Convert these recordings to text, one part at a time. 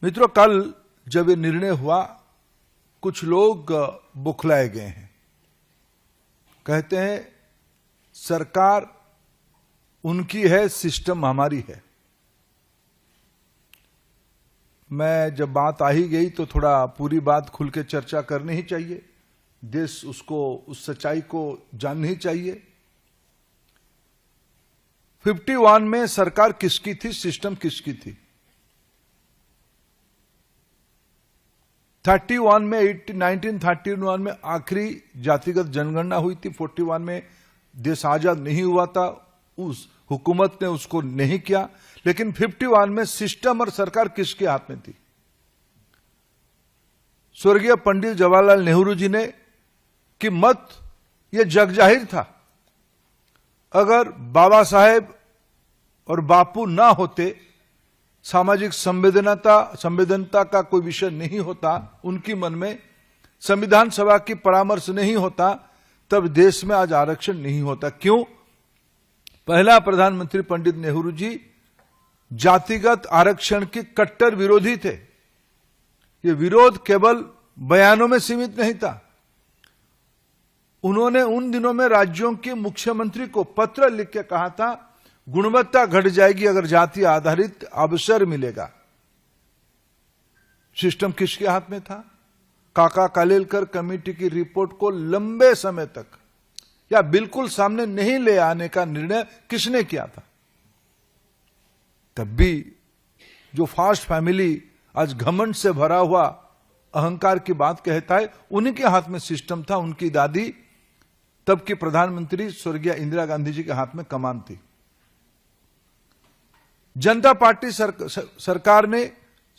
मित्रों, कल जब ये निर्णय हुआ, कुछ लोग बुखलाए गए हैं। कहते हैं सरकार उनकी है, सिस्टम हमारी है। मैं जब बात आ ही गई तो थोड़ा पूरी बात खुल के चर्चा करनी ही चाहिए। देश उसको, उस सच्चाई को जाननी ही चाहिए। 51 में सरकार किसकी थी, सिस्टम किसकी थी? 1931 में आखिरी जातिगत जनगणना हुई थी। 41 में देश आजाद नहीं हुआ था, उस हुकूमत ने उसको नहीं किया। लेकिन 51 में सिस्टम और सरकार किसके हाथ में थी? स्वर्गीय पंडित जवाहरलाल नेहरू जी ने कि मत यह जग जाहिर था। अगर बाबा साहेब और बापू ना होते, सामाजिक संवेदनता का कोई विषय नहीं होता उनकी मन में, संविधान सभा की परामर्श नहीं होता, तब देश में आज आरक्षण नहीं होता। क्यों? पहला प्रधानमंत्री पंडित नेहरू जी जातिगत आरक्षण के कट्टर विरोधी थे। ये विरोध केवल बयानों में सीमित नहीं था। उन्होंने उन दिनों में राज्यों के मुख्यमंत्री को पत्र लिख के कहा था, गुणवत्ता घट जाएगी अगर जाति आधारित अवसर मिलेगा। सिस्टम किसके हाथ में था? काका कालेलकर कमेटी की रिपोर्ट को लंबे समय तक या बिल्कुल सामने नहीं ले आने का निर्णय किसने किया था? तब भी जो फास्ट फैमिली आज घमंड से भरा हुआ अहंकार की बात कहता है, उन्हीं के हाथ में सिस्टम था। उनकी दादी, तब की प्रधानमंत्री स्वर्गीय इंदिरा गांधी जी के हाथ में कमान थी। जनता पार्टी सरकार ने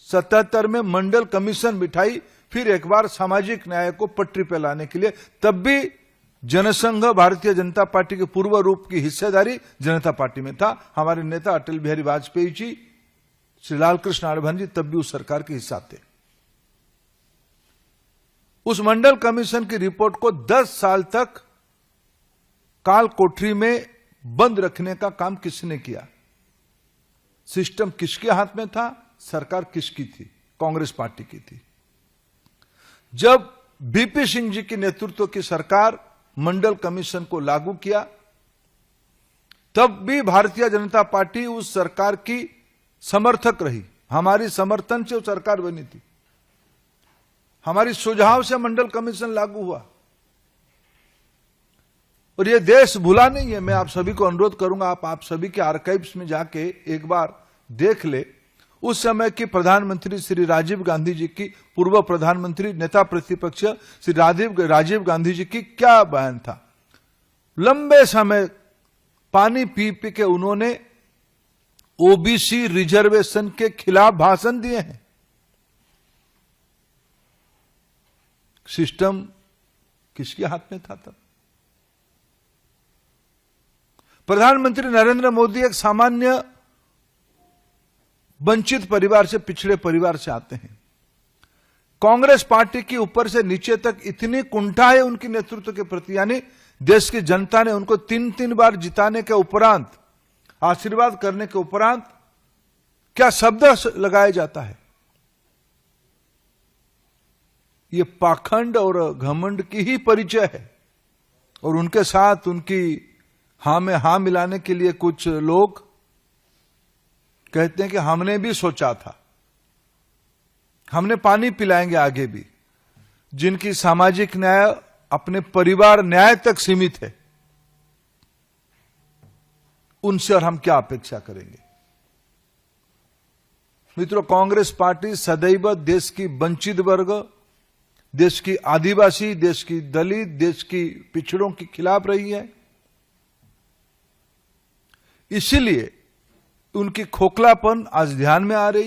77 में मंडल कमीशन बिठाई, फिर एक बार सामाजिक न्याय को पटरी पर लाने के लिए। तब भी जनसंघ भारतीय जनता पार्टी के पूर्व रूप की हिस्सेदारी जनता पार्टी में था। हमारे नेता अटल बिहारी वाजपेयी जी, श्री लालकृष्ण आडवाणी जी तब भी उस सरकार के हिस्सा थे। उस मंडल कमीशन की रिपोर्ट को 10 साल तक काल कोठरी में बंद रखने का काम किसने किया? सिस्टम किसके हाथ में था? सरकार किसकी थी? कांग्रेस पार्टी की थी। जब बीपी सिंह जी के नेतृत्व की सरकार मंडल कमीशन को लागू किया, तब भी भारतीय जनता पार्टी उस सरकार की समर्थक रही। हमारी समर्थन से वो सरकार बनी थी, हमारी सुझाव से मंडल कमीशन लागू हुआ। और ये देश भूला नहीं है। मैं आप सभी को अनुरोध करूंगा, आप सभी के आर्काइव्स में जाके एक बार देख ले, उस समय की प्रधानमंत्री श्री राजीव गांधी जी की, पूर्व प्रधानमंत्री नेता प्रतिपक्ष श्री राजीव गांधी जी की क्या बयान था। लंबे समय पानी पी पी के उन्होंने ओबीसी रिजर्वेशन के खिलाफ भाषण दिए हैं। सिस्टम किसके हाथ में था तब? प्रधानमंत्री नरेंद्र मोदी एक सामान्य वंचित परिवार से, पिछड़े परिवार से आते हैं। कांग्रेस पार्टी की ऊपर से नीचे तक इतनी कुंठा है उनके नेतृत्व के प्रति, यानी देश की जनता ने उनको 3 बार जिताने के उपरांत, आशीर्वाद करने के उपरांत क्या शब्द लगाया जाता है? ये पाखंड और घमंड की ही परिचय है। और उनके साथ उनकी हां में हां मिलाने के लिए कुछ लोग कहते हैं कि हमने भी सोचा था, हमने पानी पिलाएंगे आगे भी। जिनकी सामाजिक न्याय अपने परिवार न्याय तक सीमित है, उनसे और हम क्या अपेक्षा करेंगे? मित्रों, कांग्रेस पार्टी सदैव देश की वंचित वर्ग, देश की आदिवासी, देश की दलित, देश की पिछड़ों के खिलाफ रही है। इसीलिए उनकी खोखलापन आज ध्यान में आ रही।